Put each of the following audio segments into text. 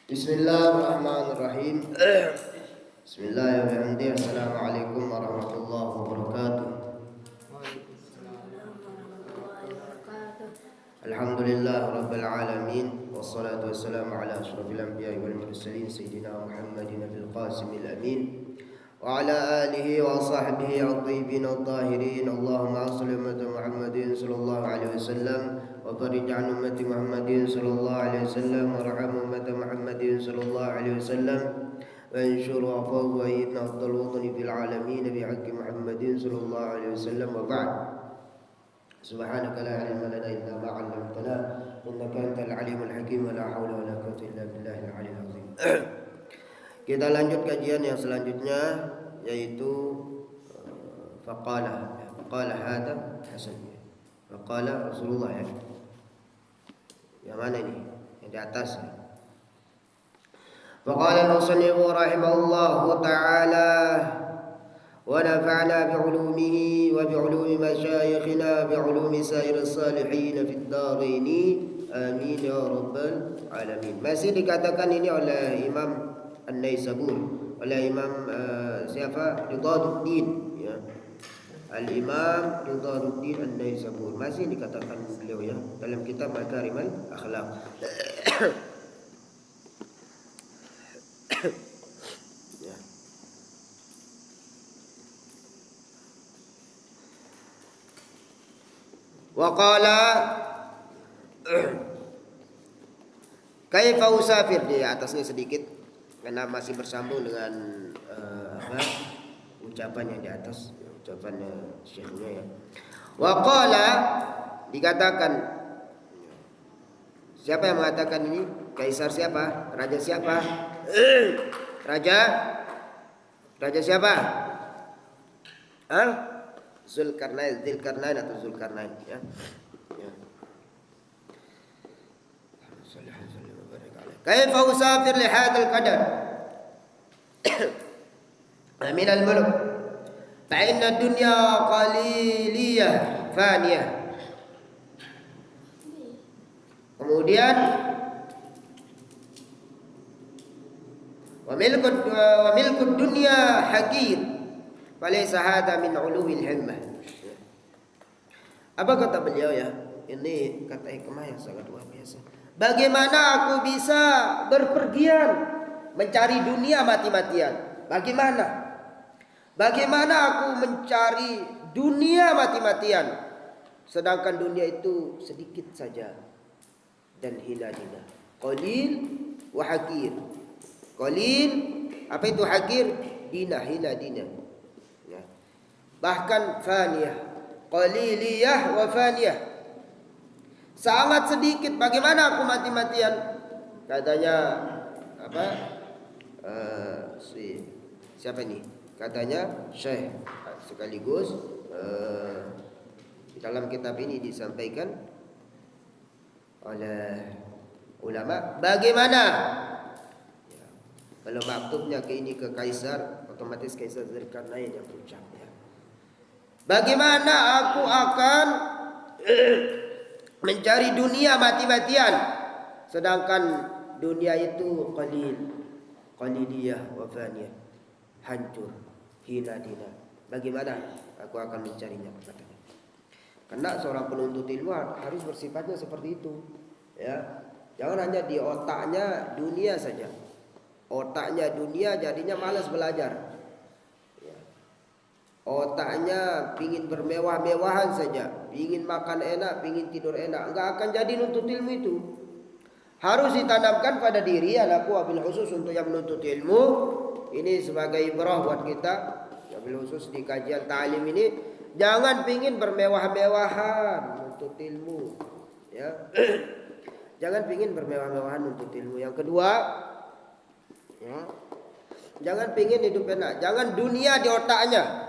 Bismillahirrahmanirrahim. Bismillahirrahmanirrahim. Assalamualaikum warahmatullahi wabarakatuh. Alhamdulillah rabbil alamin wassalatu wassalamu ala asyrafil anbiya'i wal mursalin sayyidina Muhammadin fil qasimil amin wa ala alihi wa sahbihi at-tayyibin at-tahirin. Allahumma shalli ala Muhammadin sallallahu alaihi wasallam wa barik an ummati Muhammadin sallallahu alaihi wasallam wa raham ummati Muhammadin sallallahu alaihi wasallam wa anshur afdal wa inna afdal watani fil alamin bi haqqi Muhammadin sallallahu alaihi wasallam wa ba'd. Subhanaka la ilma lana illa ma 'allamtana innaka antal alimul hakim wa la haula wa la quwwata illa billahil aliyyil azim. Kita lanjut kajian yang selanjutnya, yaitu faqala hadha hasan. Faqala Rasulullah, ya. Yang mana ini? Yang di atas. Faqala al-musannif rahimahullahu ta'ala wa nafa'na bi'ulumihi wa bi'ulumi masyayikhina bi'ulumi sair as-salihin fid dharain. Amin ya rabbal alamin. Masih dikatakan ini oleh Imam An-Naisabur, oleh Imam siapa? Ridwanuddin, ya. Al-Imam Ridwanuddin An-Naisabur, masih dikatakan beliau, ya, dalam kitab Makarimul Akhlaq. Ya. Wa qala kaifa usafir, di atasnya sedikit karena masih bersambung dengan ucapan yang di atas, ucapan syekhnya, ya. Wa qala, dikatakan, siapa yang mengatakan ini? Kaisar siapa? Raja siapa? Raja siapa? Zulkarnain atau Zulkarnain, ya. Kaifa usafir li hadzal qadar min al-mulk fa inna dunya qaliliyah faniyah. Kemudian wa milkud dunya haqir falaysa hadha min uluwil himmah. Apa kata beliau, ya? Ini kata hikmah yang sangat luar biasa. Bagaimana aku bisa berpergian mencari dunia mati-matian? Bagaimana aku mencari dunia mati-matian, sedangkan dunia itu sedikit saja dan hina-hina. Qalil wa hakir. Qalil, apa itu hakir? Hina dina. Ya. Bahkan faniyah. Qaliliyah wa faniyah. Sangat sedikit. Bagaimana aku mati-matian? Katanya apa? Siapa ini? Katanya Syekh, sekaligus dalam kitab ini disampaikan oleh ulama bagaimana, ya, kalau maktubnya ke kaisar, otomatis Kaisar Zulkarnain yang berucap, ya. Bagaimana aku akan mencari dunia mati-matian, sedangkan dunia itu qaliliyah wa faniyah, hancur, hina dina. Bagaimana aku akan mencarinya, katanya. Karena seorang penuntut ilmu harus bersifatnya seperti itu, ya. Jangan hanya di otaknya dunia saja. Otaknya dunia jadinya malas belajar. Otaknya pingin bermewah-mewahan saja, pingin makan enak, pingin tidur enak, enggak akan jadi nuntut ilmu itu. Harus ditanamkan pada diri, anakku wabil khusus untuk yang menuntut ilmu. Ini sebagai ibrah buat kita, wabil khusus di kajian ta'lim ini. Jangan pingin bermewah-mewahan menuntut ilmu, ya. Jangan pingin bermewah-mewahan menuntut ilmu. Yang kedua, ya, jangan pingin hidup enak. Jangan dunia di otaknya.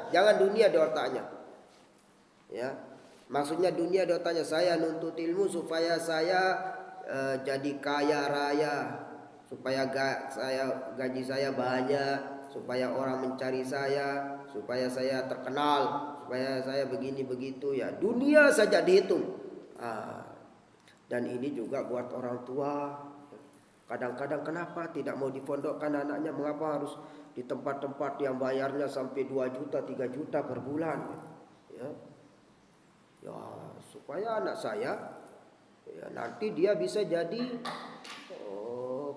Ya. Maksudnya dunia di otaknya, saya nuntut ilmu supaya saya jadi kaya raya, supaya gaji saya banyak, supaya orang mencari saya, supaya saya terkenal, supaya saya begini begitu, ya. Dunia saja dihitung. Dan ini juga buat orang tua. Kadang-kadang kenapa tidak mau dipondokkan anaknya? Mengapa harus di tempat-tempat yang bayarnya sampai 2 juta, 3 juta per bulan? Ya, ya supaya anak saya ya, nanti dia bisa jadi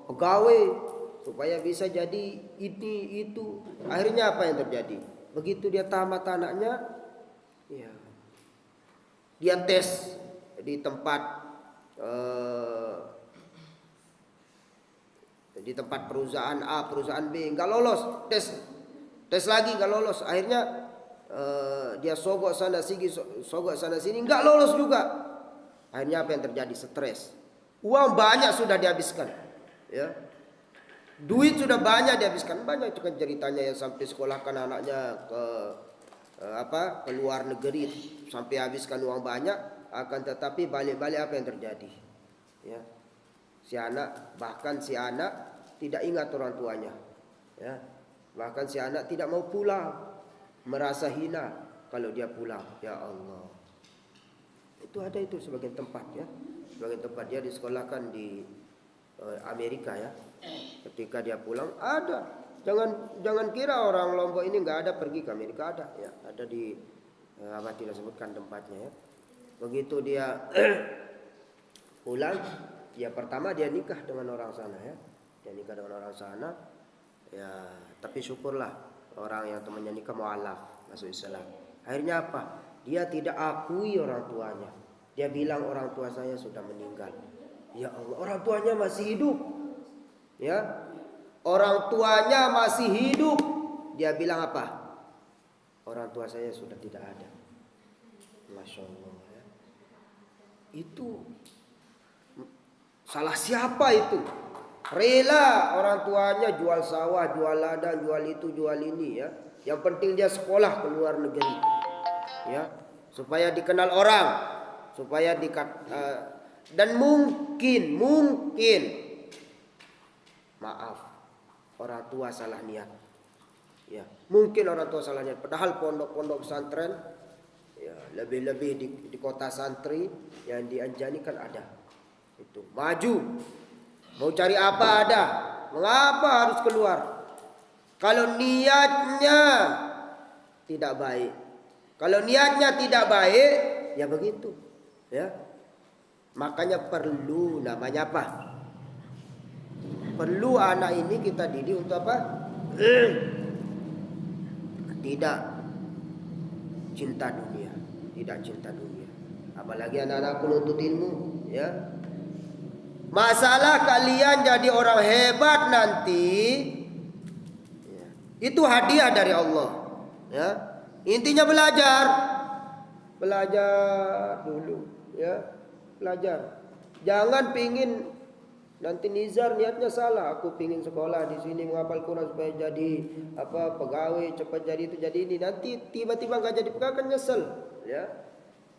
pegawai, supaya bisa jadi ini itu. Akhirnya apa yang terjadi? Begitu dia tamat anaknya, ya, dia tes di tempat perusahaan A, perusahaan B, nggak lolos, tes lagi nggak lolos. Akhirnya dia sogok sana sini, sogok sana sini, nggak lolos juga. Akhirnya apa yang terjadi? Stres. Uang banyak sudah dihabiskan, ya. Duit sudah banyak dihabiskan. Banyak itu kan ceritanya yang sampai sekolahkan anaknya ke luar negeri, sampai habiskan uang banyak. Akan tetapi balik-balik apa yang terjadi? Ya. Si anak tidak ingat orang tuanya, ya. Bahkan si anak tidak mau pulang, merasa hina kalau dia pulang. Ya Allah, itu ada itu sebagian tempat, ya. Sebagian tempat dia disekolahkan di Amerika, ya. Ketika dia pulang ada. Jangan kira orang Lombok ini nggak ada pergi ke Amerika, ada, ya. Ada di apa tidak sebutkan tempatnya, ya. Begitu dia pulang, ya pertama dia nikah dengan orang sana, ya. Dia nikah dengan orang sana, ya. Tapi syukurlah orang yang temannya nikah mualaf, masuk Islam. Akhirnya apa? Dia tidak akui orang tuanya. Dia bilang orang tua saya sudah meninggal. Ya Allah, orang tuanya masih hidup, ya. Orang tuanya masih hidup. Dia bilang apa? Orang tua saya sudah tidak ada. Masya Allah, ya. Itu salah siapa itu? Rela orang tuanya jual sawah, jual ladang, jual itu, jual ini, ya. Yang penting dia sekolah ke luar negeri, ya, supaya dikenal orang, supaya dan mungkin maaf, orang tua salah niat, ya. Mungkin orang tua salah niat. Padahal pondok-pondok pesantren, ya, lebih-lebih di kota santri yang di Anjani kan ada. Itu maju, mau cari apa ada. Mengapa harus keluar? Kalau niatnya tidak baik, kalau niatnya tidak baik, ya begitu, ya. Makanya perlu, namanya apa? Perlu anak ini kita didik untuk apa? Tidak cinta dunia, tidak cinta dunia. Apalagi anak-anak penuntut ilmu, ya. Masalah kalian jadi orang hebat nanti, ya, itu hadiah dari Allah, ya. Intinya belajar dulu, ya. Belajar. Jangan pingin nanti nizar niatnya salah. Aku pingin sekolah di sini menghafal Quran supaya jadi pegawai, cepat jadi itu jadi ini. Nanti tiba-tiba nggak jadi pegawai kan nyesel, ya.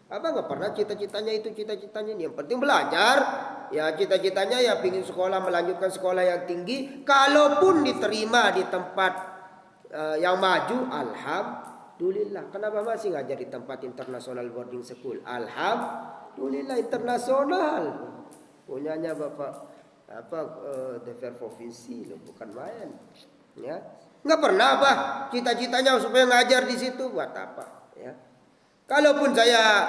Apa nggak pernah cita-citanya itu, cita-citanya ini. Yang penting belajar, ya. Cita-citanya ya pingin sekolah, melanjutkan sekolah yang tinggi. Kalaupun diterima di tempat yang maju, alhamdulillah. Kenapa masih ngajar di tempat international boarding school? Alhamdulillah, internasional. Punyanya Bapak DPR provinsi loh, bukan main, ya. Nggak pernah apa cita-citanya supaya ngajar di situ, buat apa, ya. Kalaupun saya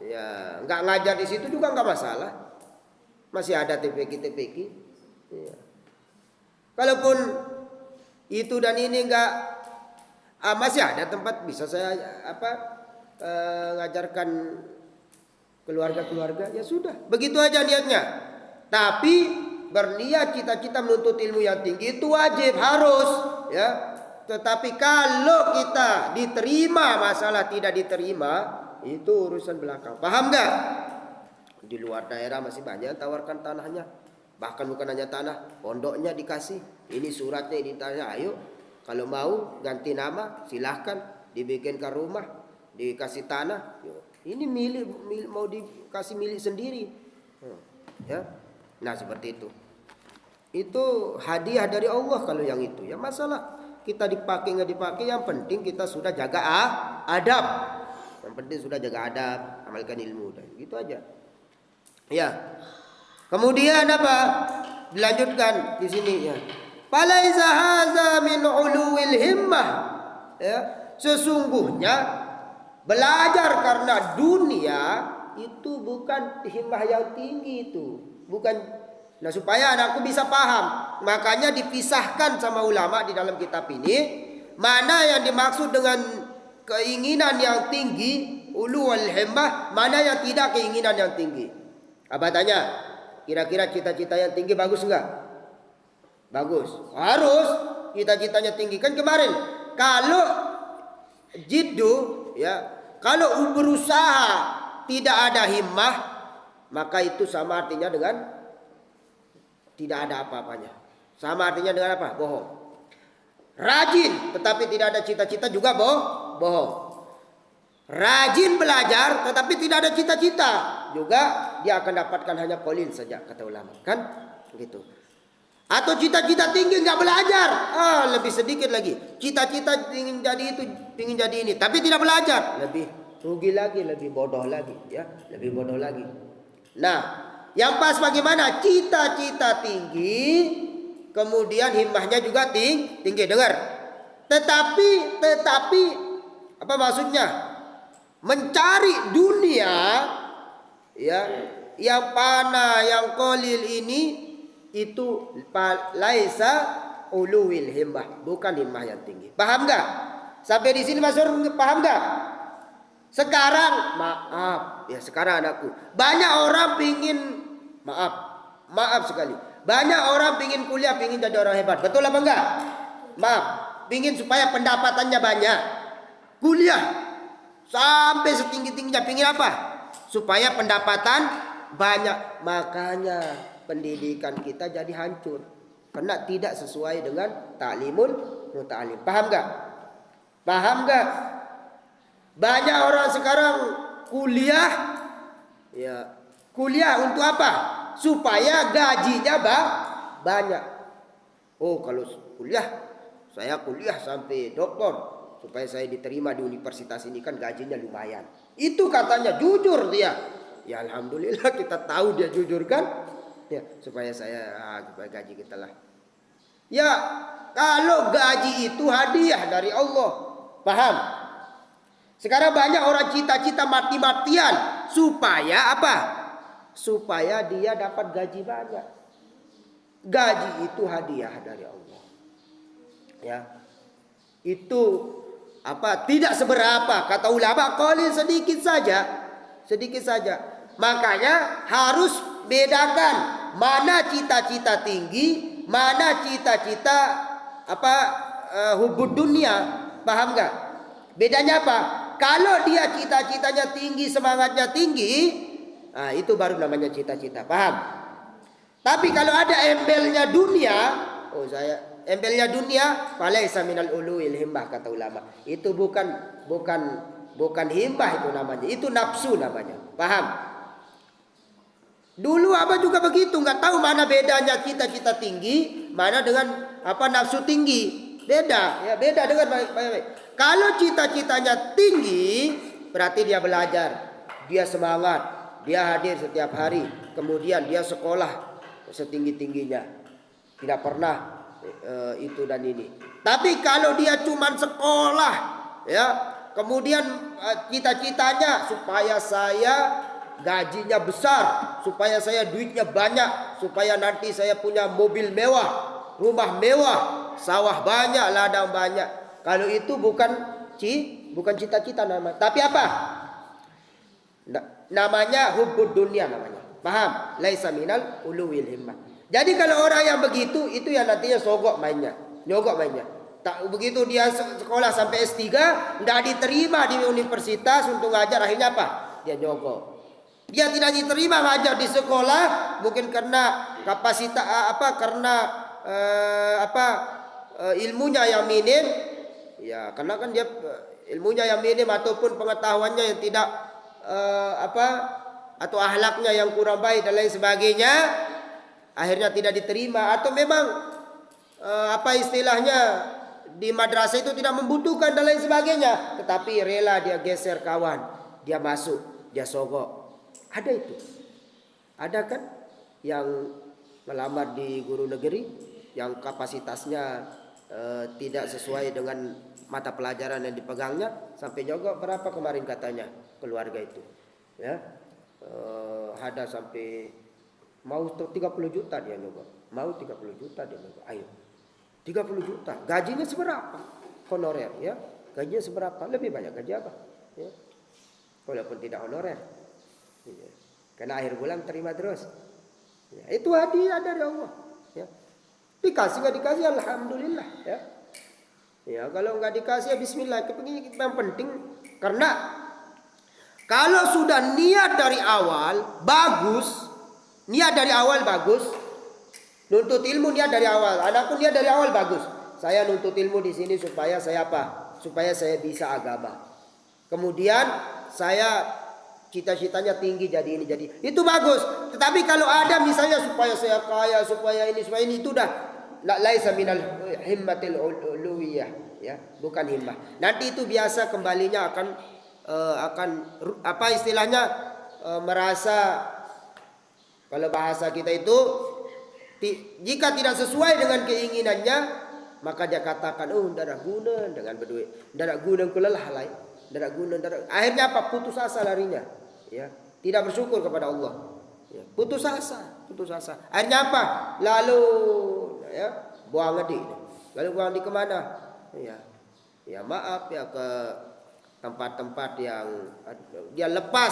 ya nggak ngajar di situ juga nggak masalah, masih ada TPQ, ya. Kalaupun itu dan ini nggak, masih ada tempat bisa saya ngajarkan keluarga, ya sudah, begitu aja niatnya. Tapi berniat cita-cita menuntut ilmu yang tinggi itu wajib, harus, ya. Tetapi kalau kita diterima, masalah tidak diterima itu urusan belakang. Paham nggak? Di luar daerah masih banyak tawarkan tanahnya. Bahkan bukan hanya tanah, pondoknya dikasih. Ini suratnya, ini tanah. Ayo, kalau mau ganti nama silahkan, dibikinkan rumah, dikasih tanah. Ini milik mau dikasih milik sendiri, ya. Nah seperti itu. Itu hadiah dari Allah kalau yang itu. Ya masalah kita dipakai nggak dipakai, yang penting kita sudah jaga adab. Yang penting sudah jaga adab, amalkan ilmu, dan gitu aja. Ya. Kemudian apa? Dilanjutkan di sini ya. Falaisa hadza min uluwil himmah. Ya, sesungguhnya belajar karena dunia itu bukan himmah yang tinggi itu. Bukan. Nah, supaya anakku bisa paham, makanya dipisahkan sama ulama di dalam kitab ini mana yang dimaksud dengan keinginan yang tinggi, ulul himmah, mana yang tidak keinginan yang tinggi. Apa tanya? Kira-kira cita-cita yang tinggi bagus enggak? Bagus. Harus cita-citanya tinggi. Kan kemarin kalau jiddu ya, kalau berusaha tidak ada himmah, maka itu sama artinya dengan tidak ada apa-apanya. Sama artinya dengan apa? Bohong. Rajin tetapi tidak ada cita-cita juga bohong. Rajin belajar tetapi tidak ada cita-cita juga dia akan dapatkan hanya kolil saja kata ulama. Kan? Begitu. Atau cita-cita tinggi nggak belajar. Lebih sedikit lagi. Cita-cita ingin jadi itu, ingin jadi ini, tapi tidak belajar. Lebih rugi lagi, lebih bodoh lagi, ya, lebih bodoh lagi. Nah, yang pas bagaimana? Cita-cita tinggi, kemudian himmahnya juga tinggi. Dengar. Tetapi apa maksudnya? Mencari dunia, ya, yang fana, yang qalil ini itu laisa uluwil himmah, bukan himmah yang tinggi. Paham enggak? Sampai di sini Mas Nur paham enggak? Sekarang maaf ya, sekarang anakku, banyak orang pingin maaf sekali. Banyak orang pingin kuliah, pingin jadi orang hebat. Betul apa enggak? Maaf, pingin supaya pendapatannya banyak. Kuliah sampai setinggi-tingginya, pingin apa? Supaya pendapatan banyak. Makanya pendidikan kita jadi hancur karena tidak sesuai dengan ta'limul muta'alim. Paham enggak? Paham enggak? Banyak orang sekarang kuliah, ya, kuliah untuk apa? Supaya gajinya banyak. Oh, kalau saya kuliah sampai doktor supaya saya diterima di universitas ini, kan gajinya lumayan. Itu katanya jujur dia. Ya alhamdulillah kita tahu dia jujur kan? Ya, supaya gaji kita lah. Ya, kalau gaji itu hadiah dari Allah. Paham? Sekarang banyak orang cita-cita mati-matian supaya apa? Supaya dia dapat gaji banyak. Gaji itu hadiah dari Allah. Ya. Itu apa? Tidak seberapa, kata ulama, qalil, sedikit saja. Sedikit saja. Makanya harus bedakan mana cita-cita tinggi, mana cita-cita hubud dunia. Paham enggak? Bedanya apa? Kalau dia cita-citanya tinggi, semangatnya tinggi, itu baru namanya cita-cita. Paham? Tapi kalau ada embelnya dunia, embelnya dunia, falaisa minal uluwil himmah, kata ulama. Itu bukan himmah itu namanya. Itu nafsu namanya. Paham? Dulu apa juga begitu, nggak tahu mana bedanya cita-cita tinggi, mana dengan nafsu tinggi. Beda, ya, beda dengan baik-baik. Kalau cita-citanya tinggi, berarti dia belajar, dia semangat, dia hadir setiap hari, kemudian dia sekolah setinggi-tingginya, tidak pernah itu dan ini. Tapi kalau dia cuma sekolah, ya, kemudian cita-citanya supaya saya gajinya besar, supaya saya duitnya banyak, supaya nanti saya punya mobil mewah, rumah mewah, sawah banyak, ladang banyak. Kalau itu bukan cita-cita namanya. Tapi apa? Namanya hubbud dunia namanya. Paham? Laisa minal uluwil himmah. Jadi kalau orang yang begitu, itu yang nantinya nyogok mainnya. Tak begitu dia sekolah sampai S3, tidak diterima di universitas untuk ngajar, akhirnya apa? Dia nyogok. Dia tidak diterima ngajar di sekolah, mungkin karena kapasitas ilmunya yang minim. Ya, karena kan dia ilmunya yang minim ataupun pengetahuannya yang tidak atau akhlaknya yang kurang baik dan lain sebagainya, akhirnya tidak diterima. Atau memang istilahnya di madrasah itu tidak membutuhkan dan lain sebagainya, tetapi rela dia geser kawan, dia masuk, dia sogok. Ada itu. Ada kan yang melamar di guru negeri yang kapasitasnya tidak sesuai dengan mata pelajaran yang dipegangnya, sampai nyogok berapa kemarin katanya keluarga itu, ya, ada sampai mau 30 juta dia nyogok, mau 30 juta dia nyogok. Ayo, 30 juta, gajinya seberapa? Honorer, ya, gajinya seberapa? Lebih banyak gaji apa? Ya, walaupun tidak honorer, ya. Karena akhir bulan terima terus. Ya, itu hadiah dari Allah. Ya. Dikasih nggak dikasih, alhamdulillah. Ya, ya kalau nggak dikasih, ya Bismillah. Yang penting karena kalau sudah niat dari awal bagus, niat dari awal bagus. Nuntut ilmu niat dari awal. Anakku niat dari awal bagus. Saya nuntut ilmu di sini supaya saya apa? Supaya saya bisa agama. Kemudian saya cita-citanya tinggi jadi ini jadi itu bagus. Tetapi kalau ada misalnya supaya saya kaya, supaya ini itu udah laisa minal himmatil uluwiyah, ya, bukan himmah. Nanti itu biasa kembalinya akan apa istilahnya, merasa, kalau bahasa kita itu, jika tidak sesuai dengan keinginannya, maka dia katakan, oh tidak ada guna dengan berduit, tidak ada guna kelelah lain, tidak ada guna, akhirnya apa? Putus asa larinya, ya, tidak bersyukur kepada Allah, ya, putus asa. Akhirnya apa? Lalu, ya, buang di, lalu buang di kemana? Ya maaf ya, ke tempat-tempat yang dia lepas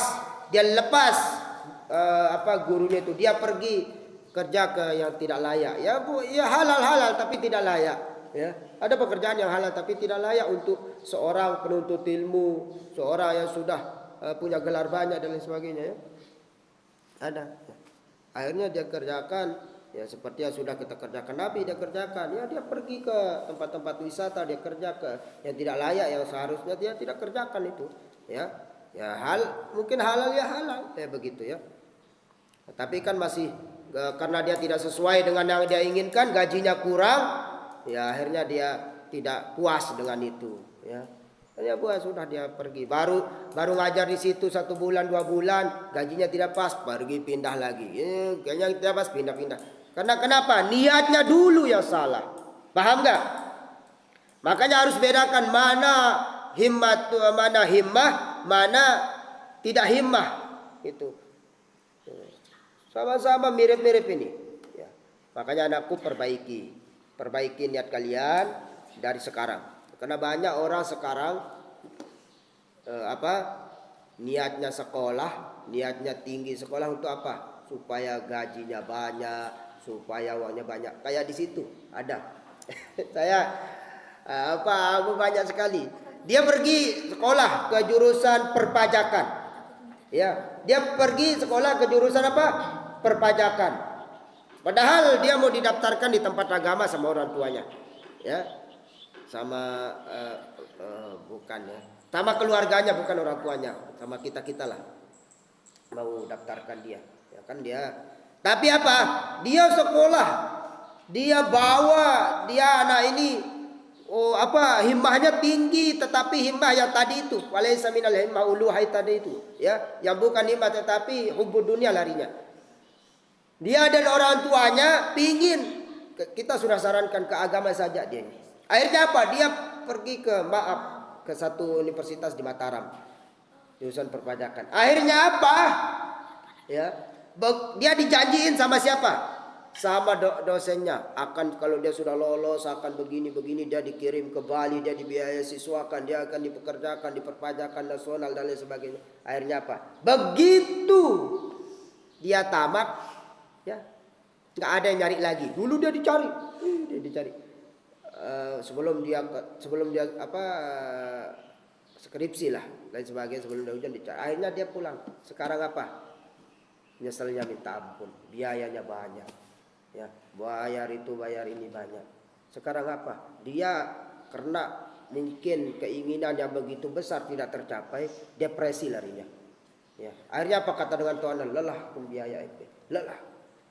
gurunya itu, dia pergi kerja ke yang tidak layak, ya bu, ya halal tapi tidak layak, ya, ada pekerjaan yang halal tapi tidak layak untuk seorang penuntut ilmu, seorang yang sudah punya gelar banyak dan lain sebagainya, ya, ada. Akhirnya dia kerjakan, ya, seperti yang sudah kita kerjakan Nabi, dia kerjakan, ya, dia pergi ke tempat-tempat wisata, dia kerja ke yang tidak layak, yang seharusnya dia tidak kerjakan itu, ya, mungkin halal ya halal, ya begitu, ya. Tapi kan masih karena dia tidak sesuai dengan yang dia inginkan, gajinya kurang, ya akhirnya dia tidak puas dengan itu, ya. Ya buat sudah dia pergi, baru ngajar di situ 1 bulan 2 bulan, gajinya tidak pas, pergi pindah lagi, kayaknya tidak pas, pindah. Karena kenapa? Niatnya dulu yang salah, paham nggak? Makanya harus bedakan mana himmah, mana tidak himmah, itu. Sama-sama mirip-mirip ini, ya. Makanya anakku perbaiki niat kalian dari sekarang. Karena banyak orang sekarang niatnya sekolah, niatnya tinggi sekolah untuk apa? Supaya gajinya banyak, supaya uangnya banyak. Kayak di situ ada. Saya aku banyak sekali. Dia pergi sekolah ke jurusan perpajakan. Ya, dia pergi sekolah ke jurusan apa? Perpajakan. Padahal dia mau didaftarkan di tempat agama sama orang tuanya. Ya. Sama bukan, ya, sama keluarganya, bukan orang tuanya, sama kita lah mau daftarkan dia, ya kan dia. Tapi apa? Dia sekolah, dia bawa dia anak ini, himmahnya tinggi, tetapi himmah yang tadi itu, walaysa minal himmah uluhai tadi itu, ya, yang bukan himmah tetapi hubbud dunia larinya. Dia dan orang tuanya pingin, kita sudah sarankan ke agama saja dia ini. Akhirnya apa? Dia pergi ke satu universitas di Mataram, jurusan perpajakan. Akhirnya apa? Ya, dia dijanjiin sama siapa? Sama dosennya. Akan kalau dia sudah lolos akan begini, dia dikirim ke Bali, dia dibiayai siswakan, dia akan dipekerjakan di perpajakan nasional dan lain sebagainya. Akhirnya apa? Begitu dia tamat, ya, nggak ada yang nyari lagi. Dulu dia dicari. Sebelum dia skripsi lah dan sebagainya, sebelum dia ujian dicari. Akhirnya dia pulang. Sekarang apa? Nyeselnya minta ampun, biayanya banyak, ya, bayar itu bayar ini banyak. Sekarang apa? Dia karena mungkin keinginan yang begitu besar tidak tercapai, depresi larinya, ya. Akhirnya apa kata dengan Tuhan? Lelah pembiaya itu, lelah.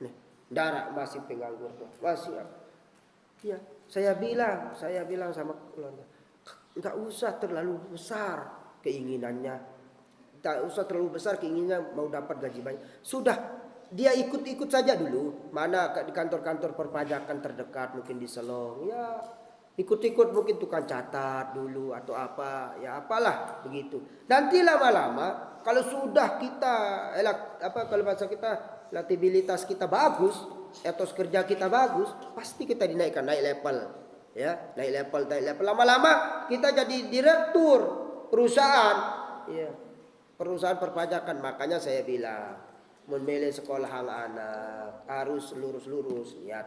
Nih, darah masih penganggur, masih. Ya, saya bilang sama keluarga, enggak usah terlalu besar keinginannya. Tak usah terlalu besar keinginannya mau dapat gaji banyak. Sudah dia ikut-ikut saja dulu. Mana di kantor-kantor perpajakan terdekat, mungkin di Selong, ya ikut-ikut mungkin tukang catat dulu atau apa, ya apalah begitu. Nanti lama-lama kalau sudah kita kalau bahasa kita latabilitas kita bagus, etos kerja kita bagus, pasti kita dinaikkan, naik level. Ya, naik level. Lama-lama kita jadi direktur perusahaan, ya. Perusahaan perpajakan. Makanya saya bilang memilih sekolah anak harus lurus niat.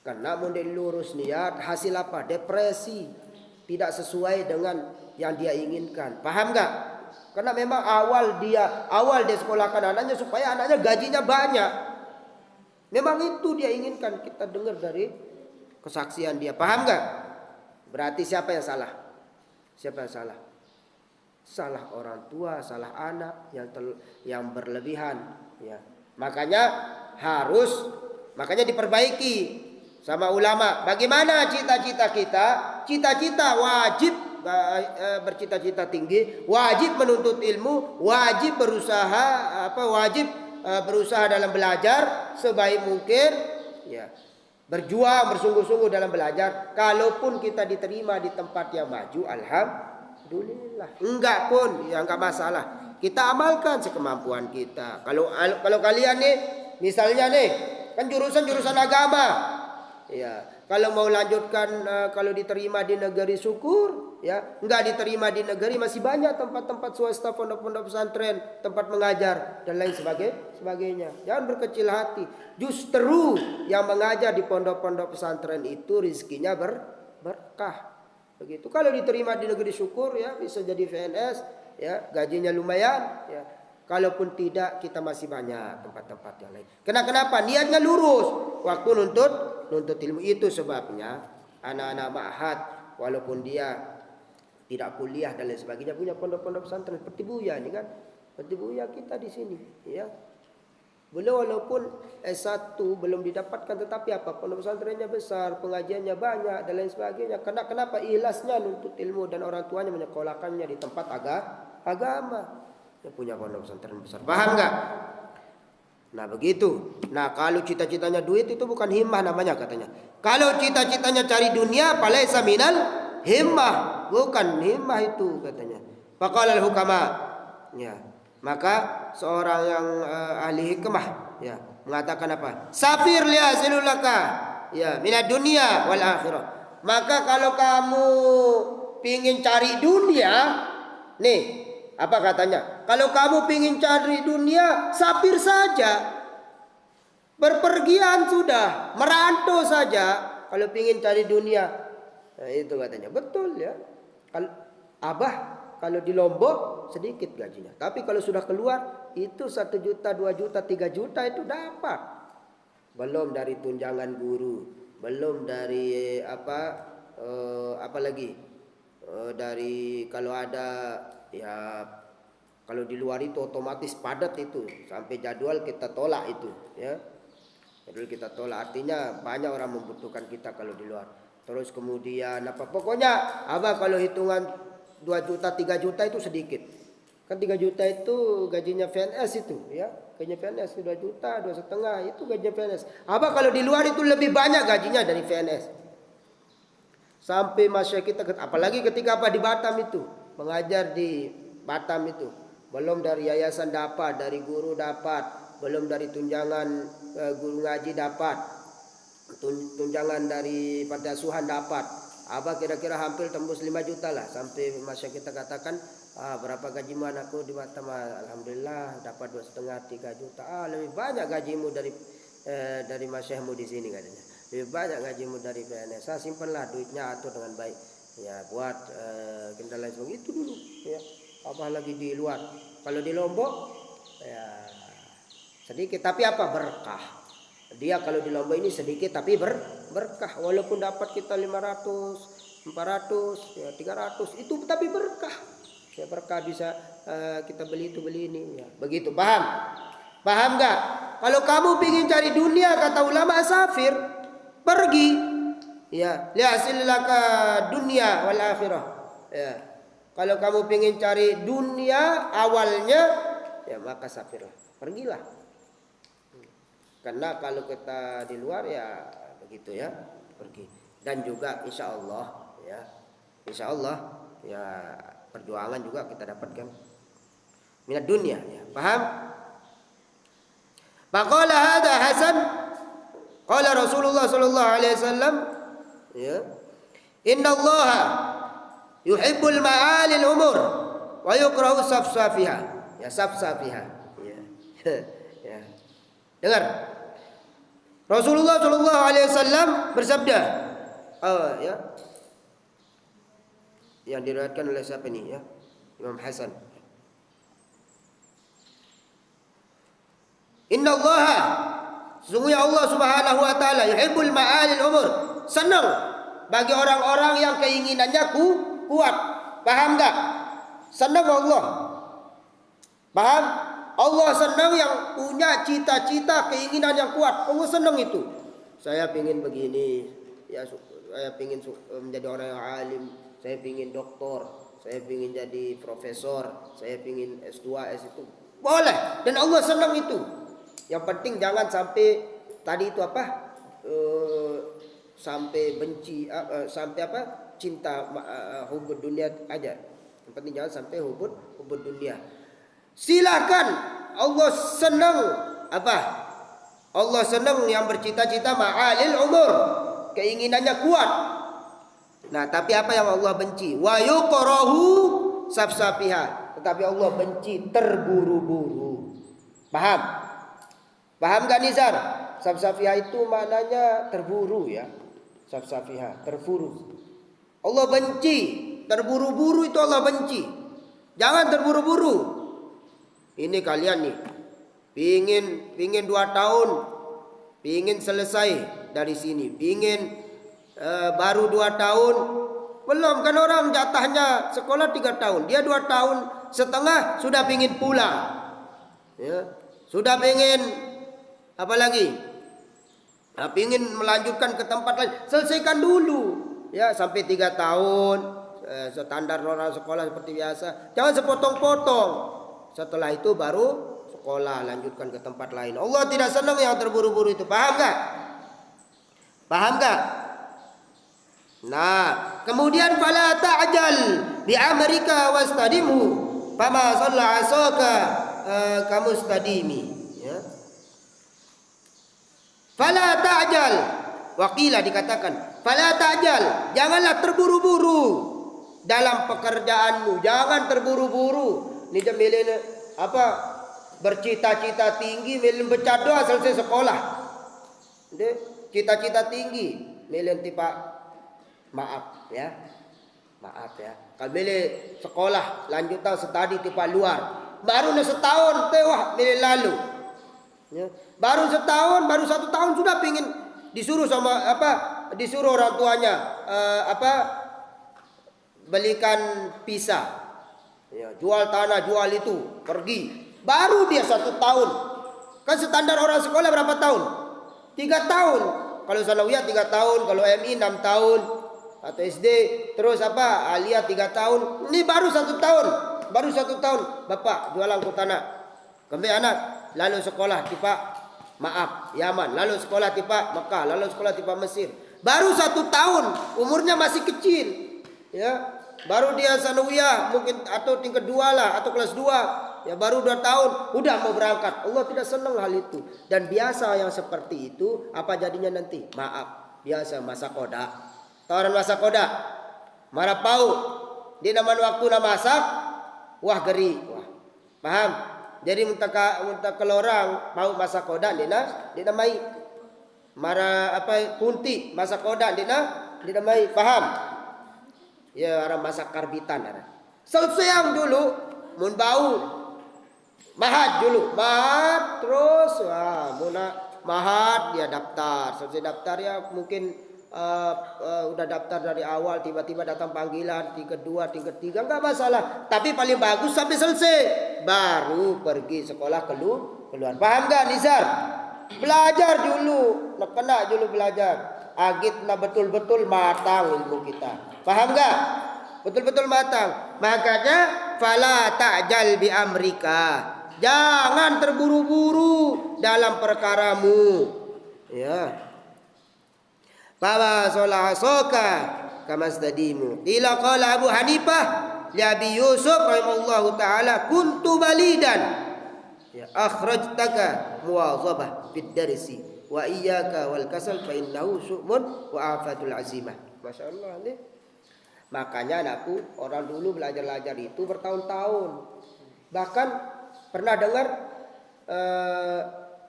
Karena model lurus niat hasil apa? Depresi, tidak sesuai dengan yang dia inginkan. Paham nggak? Karena memang awal dia sekolahkan anaknya supaya anaknya gajinya banyak. Memang itu dia inginkan. Kita dengar dari kesaksian dia. Paham nggak? Berarti siapa yang salah? Siapa yang salah? Salah orang tua, salah anak yang berlebihan. Ya, makanya diperbaiki sama ulama. Bagaimana cita-cita kita? Cita-cita wajib bercita-cita tinggi, wajib menuntut ilmu, wajib berusaha dalam belajar sebaik mungkin. Ya, berjuang bersungguh-sungguh dalam belajar. Kalaupun kita diterima di tempat yang maju, alhamdulillah. Enggak pun, ya enggak masalah. Kita amalkan sekemampuan kita. Kalau kalian nih, misalnya nih, kan jurusan agama. Ya, kalau mau lanjutkan kalau diterima di negeri syukur, ya. Enggak diterima di negeri masih banyak tempat-tempat swasta, pondok-pondok pesantren, tempat mengajar dan lain sebagainya. Jangan berkecil hati. Justru yang mengajar di pondok-pondok pesantren itu rezekinya berkah. Begitu. Kalau diterima di negeri syukur, ya bisa jadi PNS, ya gajinya lumayan, ya. Kalaupun tidak, kita masih banyak tempat-tempat yang lain. Kenapa? Niatnya lurus. Waktu nuntut ilmu, itu sebabnya anak-anak ma'had walaupun dia tidak kuliah dan lain sebagainya punya pondok-pondok pesantren seperti Buya ini kan. Seperti Buya kita di sini, ya. Beliau walaupun S1 belum didapatkan, tetapi apa? Pondok pesantrennya besar, pengajiannya banyak dan lain sebagainya. Kenapa? Ikhlasnya nuntut ilmu dan orang tuanya menyekolahkannya di tempat agama. Yang punya pondok pesantren besar. Paham enggak? Nah, begitu. Nah, kalau cita-citanya duit itu bukan himmah namanya katanya. Kalau cita-citanya cari dunia, falaisa minal himmah. Bukan himmah itu katanya. Faqala al-hukama. Ya. Maka seorang yang ahli hikmah, ya, mengatakan apa? Safir lihasilulaka, ya, minad dunia wal akhirah. Maka kalau kamu pingin cari dunia, nih, apa katanya? Kalau kamu pingin cari dunia, safir saja. Berpergian sudah, merantau saja kalau pingin cari dunia. Nah, itu katanya. Betul, ya. Kalau di Lombok sedikit gajinya. Tapi kalau sudah keluar itu 1 juta, 2 juta, 3 juta itu dapat. Belum dari tunjangan guru, belum dari apa lagi? Dari kalau ada, ya, kalau di luar itu otomatis padat itu. Sampai jadwal kita tolak itu, ya. Jadwal kita tolak, artinya banyak orang membutuhkan kita kalau di luar. Terus kemudian apa? Pokoknya kalau hitungan 2 juta, 3 juta itu sedikit. Kan 3 juta itu gajinya PNS itu, ya. Gajinya PNS 2 juta, 2,5 itu gajinya PNS. Kalau di luar itu lebih banyak gajinya dari PNS. Sampai masyarakat kita, apalagi ketika di Batam itu, mengajar di Batam itu, belum dari yayasan dapat, dari guru dapat, belum dari tunjangan guru ngaji dapat, tunjangan dari panti asuhan dapat. Kira-kira hampir tembus 5 juta lah. Sampai masa kita katakan, berapa gajimu anakku di Batam? Alhamdulillah dapat 2,5, 3 juta. Lebih banyak gajimu dari masyahmu di sini katanya. Lebih banyak gajimu dari PNS. Simpanlah duitnya, atur dengan baik. Ya, buat kendala sebagainya itu dulu, ya. Apalagi di luar. Kalau di Lombok, ya sedikit tapi berkah. Dia kalau di Lombok ini sedikit tapi berkah. Walaupun dapat kita 500, 400, ya 300, itu tapi berkah. Ya, berkah bisa kita beli itu, beli ini, ya. Begitu, paham? Paham enggak? Kalau kamu ingin cari dunia, kata ulama, safir, pergi. Ya, lihasilaka dunia wal akhirah. Ya. Kalau kamu ingin cari dunia awalnya, ya maka safirlah, pergilah. Karena kalau kita di luar ya begitu ya, pergi. Dan juga insya Allah ya perjuangan juga kita dapatkan minat dunia ya. Paham? Faqala hadza Hasan qala Rasulullah sallallahu alaihi wasallam ya. Inna Allah yuhibbul ma'alil umur wa yukrahu safsafiha. Ya safsafiha. Ya. Ya. Dengar. Rasulullah sallallahu alaihi wasallam bersabda, ya. Yang diriwayatkan oleh siapa ini ya? Imam Hasan. Inna Allah, sesungguhnya Allah Subhanahu wa taala yuhibbul ma'alil umur, senang bagi orang-orang yang keinginannya kuat. Paham enggak? Senang Allah. Paham? Allah senang yang punya cita-cita, keinginan yang kuat. Allah senang itu. Saya ingin begini, ya saya ingin menjadi orang yang alim, saya ingin doktor, saya ingin jadi profesor, saya ingin S2, S1. Boleh, dan Allah senang itu. Yang penting jangan sampai tadi itu apa? Sampai benci, sampai apa? Cinta hubud dunia aja. Yang penting jangan sampai hubud dunia. Silahkan, Allah senang apa? Allah senang yang bercita-cita ma'alil umur, keinginannya kuat. Nah, tapi apa yang Allah benci? Wa yuqrahu safsafiha. Tetapi Allah benci terburu-buru. Paham? Paham gak Nizar? Safsafiha itu maknanya terburu ya. Safsafiha, terburu. Allah benci, terburu-buru itu Allah benci. Jangan terburu-buru. Ini kalian nih, pingin 2 tahun, pingin selesai dari sini, pingin baru 2 tahun, belum kan orang jatahnya sekolah 3 tahun, dia 2 tahun setengah sudah pingin pulang, ya, sudah pingin apa lagi? Nah, pingin melanjutkan ke tempat lain, selesaikan dulu, ya sampai 3 tahun, standar orang sekolah seperti biasa, jangan sepotong-potong. Setelah itu baru sekolah, lanjutkan ke tempat lain. Allah tidak senang yang terburu-buru itu. Paham gak? Paham gak? Nah, kemudian fala ta'jal bi amrika wastadimhu fama salla asaka kamu stadimi ya. Fala ta'jal, waqila dikatakan fala ta'jal, janganlah terburu-buru dalam pekerjaanmu, jangan terburu-buru. Ini milih apa? Bercita-cita tinggi, milih baca doa selesai sekolah. Ini cita-cita tinggi, milih tipe maaf ya. Maaf ya. Kalau milih sekolah lanjutan studi tipe luar, baru setahun tewah milih lalu. Ya. Baru setahun, baru 1 tahun sudah pingin disuruh sama apa? Disuruh orang tuanya belikan pisah. Ya, jual tanah, jual itu, pergi. Baru dia 1 tahun. Kan standar orang sekolah berapa tahun? 3 tahun. Kalau sanawiyah 3 tahun, kalau MI 6 tahun, atau SD terus apa? Aliyah 3 tahun. Ini baru 1 tahun. Baru 1 tahun. Bapak jualan ku tanah. Kembali anak, lalu sekolah tipe maaf, Yaman, lalu sekolah tipe Mekah, lalu sekolah tipe Mesir. Baru 1 tahun, umurnya masih kecil. Ya. Baru dia sanawiyah mungkin atau tingkat 2 lah atau kelas 2. Ya baru 2 tahun udah mau berangkat. Allah tidak senang hal itu. Dan biasa yang seperti itu apa jadinya nanti? Maaf, biasa masa koda. Tawaran masa koda. Marah pau. Di nama waktu nak masak, wah geri. Wah. Paham? Jadi muntah kalau orang mau masa koda dia namai marah apa kunti masa koda dia namai. Paham? Ya orang masak karbitan ada. Selesai dulu mun bau. Mahat dulu. Mahat terus wah muna mahat dia daftar. Selesai daftar ya mungkin udah daftar dari awal tiba-tiba datang panggilan tingkat 2, tingkat 3 enggak masalah. Tapi paling bagus sampai selesai baru pergi sekolah keluar. Paham enggak Nizar? Belajar dulu. Nak kena dulu belajar. Agitna betul-betul matang ilmu kita. Paham gak? Betul-betul matang. Makanya fala ta'jal bi amrika. Jangan terburu-buru dalam perkaramu. Ya. Baba solah soka kamastadimu. Ila qala Abu Hanifah li Abi Yusuf rahimallahu taala kuntu balidan. Ya, akhrajtaka muwazabah fid darsi wa iyyaka wal kasal fa innahu syu'mun wa afatul azimah. Masyaallah nih. Makanya anakku, orang dulu belajar itu bertahun-tahun. Bahkan pernah dengar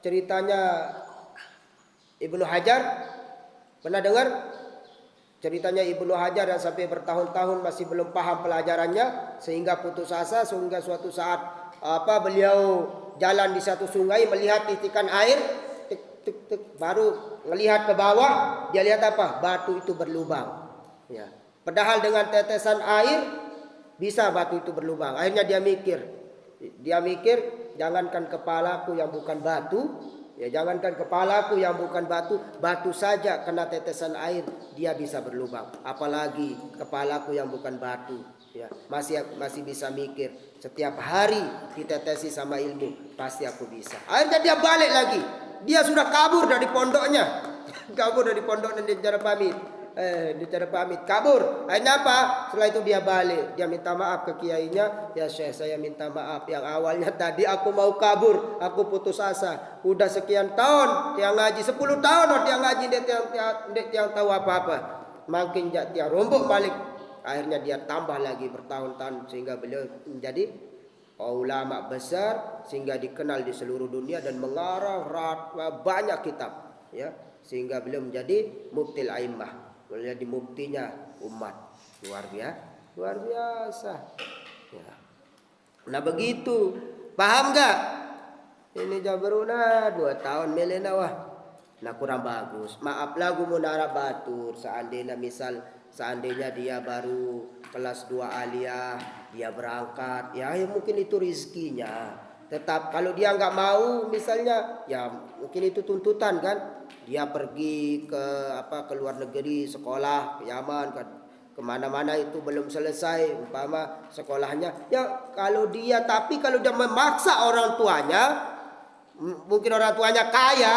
ceritanya Ibnu Hajar? Pernah dengar ceritanya Ibnu Hajar yang sampai bertahun-tahun masih belum paham pelajarannya sehingga putus asa, sehingga suatu saat beliau jalan di satu sungai melihat titikan air, baru melihat ke bawah, dia lihat apa? Batu itu berlubang. Ya. Padahal dengan tetesan air bisa batu itu berlubang. Akhirnya dia mikir, jangankan kepalaku yang bukan batu, ya jangankan kepalaku yang bukan batu, batu saja kena tetesan air dia bisa berlubang. Apalagi kepalaku yang bukan batu, ya masih bisa mikir. Setiap hari ditetesi sama ilmu, pasti aku bisa. Akhirnya dia balik lagi. Dia sudah kabur dari pondoknya, dia pamit kabur. Akhirnya apa? Setelah itu dia balik, dia minta maaf ke kiainya. Ya Syekh, saya minta maaf, yang awalnya tadi aku mau kabur, aku putus asa. Udah sekian tahun dia ngaji, 10 tahun dia ngaji, dia tahu apa-apa. Makin dia rombok balik. Akhirnya dia tambah lagi bertahun-tahun sehingga beliau menjadi ulama besar, sehingga dikenal di seluruh dunia dan mengarang banyak kitab, ya, sehingga beliau menjadi muftil a'immah, menjadi muftinya umat. Luar biasa. Ya. Nah begitu, paham gak? Ini Jabaruna 2 tahun melena wah. Nah kurang bagus. Maaf lagu munara batur. Seandainya dia baru kelas 2 aliyah, dia berangkat, ya mungkin itu rezekinya. Tetap kalau dia nggak mau misalnya, ya mungkin itu tuntutan kan. Dia pergi ke luar negeri sekolah, ke Yaman, kemana-mana itu belum selesai umpama sekolahnya. Ya kalau dia memaksa orang tuanya, mungkin orang tuanya kaya,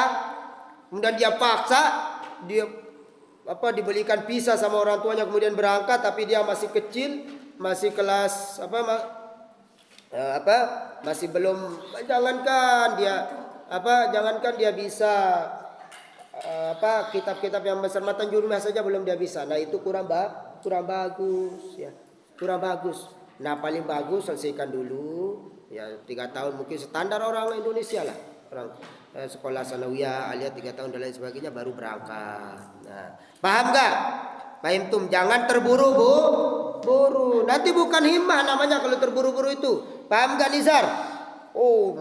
kemudian dia paksa, dia dibelikan visa sama orang tuanya kemudian berangkat, tapi dia masih kecil, masih kelas masih belum, jangankan dia bisa kitab-kitab yang besar matan jurumah saja belum dia bisa. Nah itu kurang bagus ya, kurang bagus. Nah paling bagus selesaikan dulu ya 3 tahun, mungkin standar orang Indonesia lah, orang sekolah sanawiyah aliyah 3 tahun dan lain sebagainya baru berangkat. Nah paham gak? Paham tum, jangan terburu-buru. Nanti bukan himmah namanya kalau terburu-buru itu. Paham gak Nizar? Oh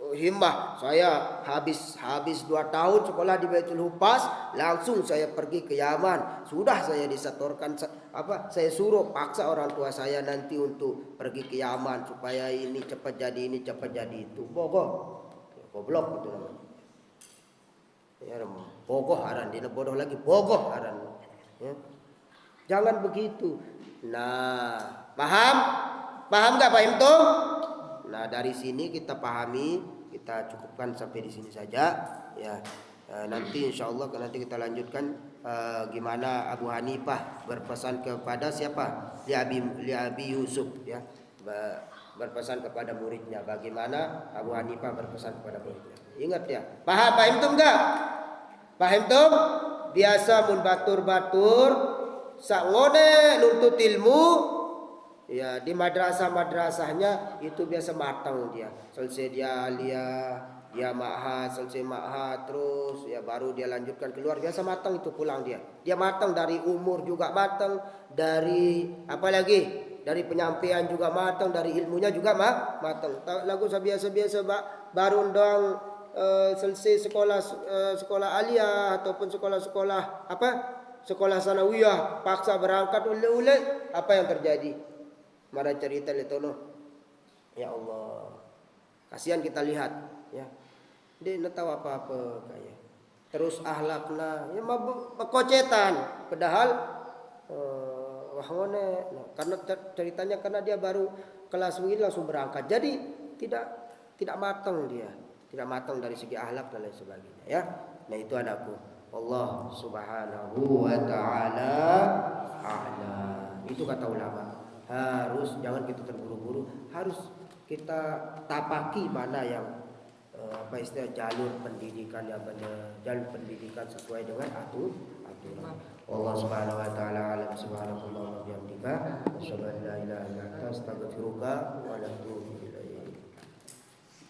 himmah, saya habis 2 tahun sekolah di Baitul Hupas, langsung saya pergi ke Yaman. Sudah saya disetorkan saya suruh paksa orang tua saya nanti untuk pergi ke Yaman supaya ini cepat jadi itu. Goblok itu namanya. Ya, bogoh haran, dia bodoh lagi, bogoh haran. Ya. Jangan begitu. Nah, paham gak Pak Imto? Nah, dari sini kita pahami, kita cukupkan sampai di sini saja. Ya, nanti insya Allah nanti kita lanjutkan gimana Abu Hanifah berpesan kepada siapa? Li Abi Yusuf, ya. Berpesan kepada muridnya. Bagaimana Abu Hanifah berpesan kepada muridnya. Ingat ya. Paham tuh enggak? Paham tuh? Biasa mun batur-batur sak ngone nuntut ilmu, ya di madrasahnya itu biasa matang dia. Selesai dia aliyah, dia ma'had, selesai ma'had terus ya baru dia lanjutkan keluar, biasa matang itu pulang dia. Dia matang dari umur juga matang, dari apalagi? Dari penyampaian juga matang, dari ilmunya juga matang. Lagu biasa-biasa baru dong selesai sekolah aliyah ataupun sekolah sanawiyah paksa berangkat ule-ule, apa yang terjadi? Mara cerita letono. Ya Allah. Kasihan kita lihat ya. Dia tidak tahu apa-apa kayak. Terus ahlakna ya kocetan padahal karena ceritanya karena dia baru kelas ini langsung berangkat. Jadi tidak tidak matang dia, tidak matang dari segi akhlak dan lain sebagainya ya. Nah itu anakku, Allah Subhanahu wa taala a'lam. Itu kata ulama. Harus jangan kita terburu-buru, harus kita tapaki mana yang apa istilah jalur pendidikan yang benar, jalur pendidikan sesuai dengan aturan. Allah Subhanahu wa taala alam. Subhanallahi wa bihamdika asyhadu an la ilaha illa anta astaghfiruka wa atubu ilaik.